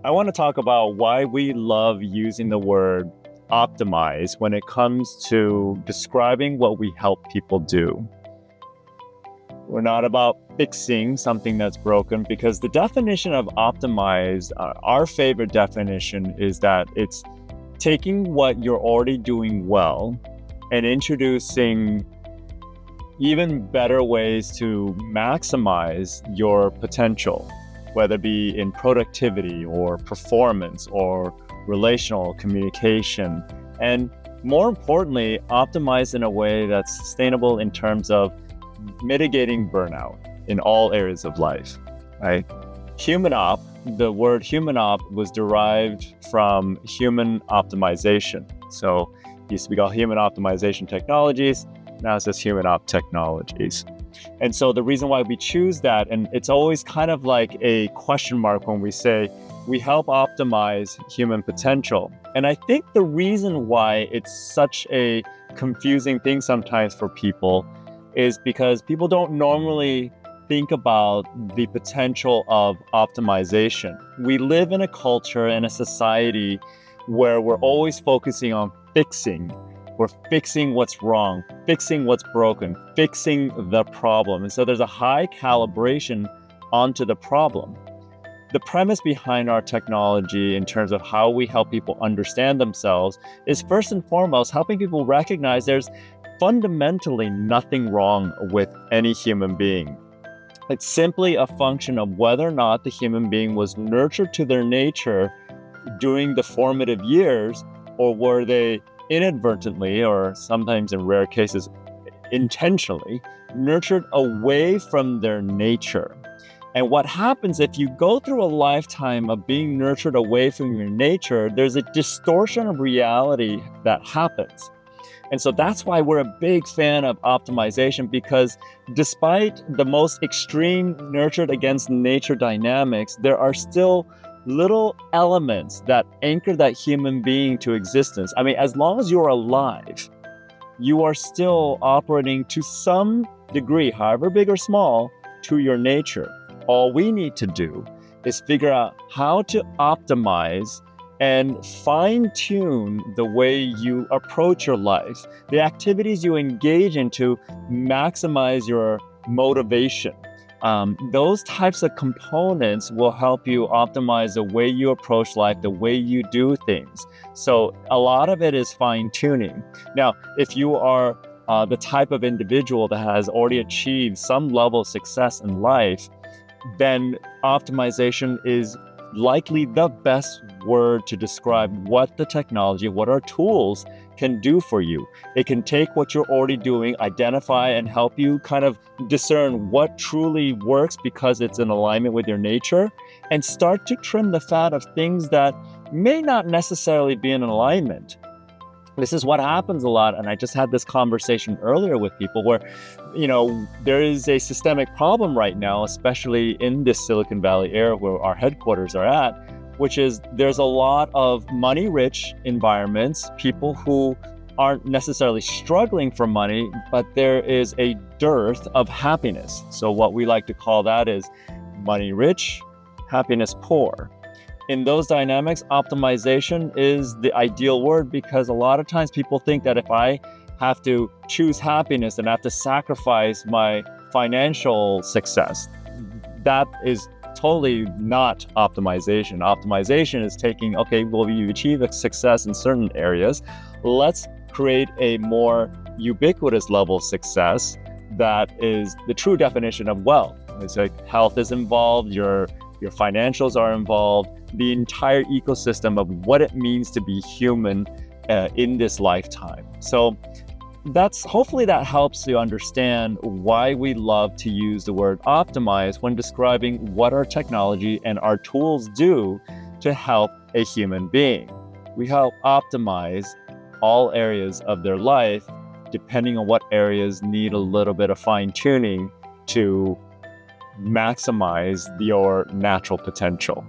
I want to talk about why we love using the word optimize when it comes to describing what we help people do. We're not about fixing something that's broken, because the definition of optimize, our favorite definition, is that it's taking what you're already doing well and introducing even better ways to maximize your potential, whether it be in productivity or performance or relational communication, and more importantly, optimize in a way that's sustainable in terms of mitigating burnout in all areas of life, right? HumanOp, the word HumanOp was derived from human optimization. So it used to be called Human Optimization Technologies. Now it says HumanOp Technologies. And so the reason why we choose that, and it's always kind of like a question mark when we say we help optimize human potential. And I think the reason why it's such a confusing thing sometimes for people is because people don't normally think about the potential of optimization. We live in a culture and a society where we're always focusing on fixing. We're fixing what's wrong, fixing what's broken, fixing the problem. And so there's a high calibration onto the problem. The premise behind our technology in terms of how we help people understand themselves is first and foremost helping people recognize there's fundamentally nothing wrong with any human being. It's simply a function of whether or not the human being was nurtured to their nature during the formative years, or were they inadvertently, or sometimes in rare cases intentionally, nurtured away from their nature. And what happens if you go through a lifetime of being nurtured away from your nature, there's a distortion of reality that happens. And so that's why we're a big fan of optimization, because despite the most extreme nurtured against nature dynamics, there are still little elements that anchor that human being to existence. I mean, as long as you're alive, you are still operating to some degree, however big or small, to your nature. All we need to do is figure out how to optimize and fine-tune the way you approach your life, the activities you engage in to maximize your motivation. Those types of components will help you optimize the way you approach life, the way you do things. So a lot of it is fine-tuning. Now, if you are the type of individual that has already achieved some level of success in life, then optimization is likely the best word to describe what the technology, what our tools can do for you. It can take what you're already doing, identify and help you kind of discern what truly works because it's in alignment with your nature, and start to trim the fat of things that may not necessarily be in alignment. This is what happens a lot, and I just had this conversation earlier with people where, there is a systemic problem right now, especially in this Silicon Valley area where our headquarters are at, which is there's a lot of money-rich environments, people who aren't necessarily struggling for money, but there is a dearth of happiness. So what we like to call that is money-rich, happiness poor. In those dynamics, optimization is the ideal word, because a lot of times people think that if I have to choose happiness, then I have to sacrifice my financial success. That is totally not optimization. Optimization is taking, okay, well, you achieve a success in certain areas. Let's create a more ubiquitous level of success that is the true definition of wealth. It's like health is involved, your financials are involved, the entire ecosystem of what it means to be human in this lifetime. So hopefully that helps you understand why we love to use the word optimize when describing what our technology and our tools do to help a human being. We help optimize all areas of their life, depending on what areas need a little bit of fine-tuning to maximize your natural potential.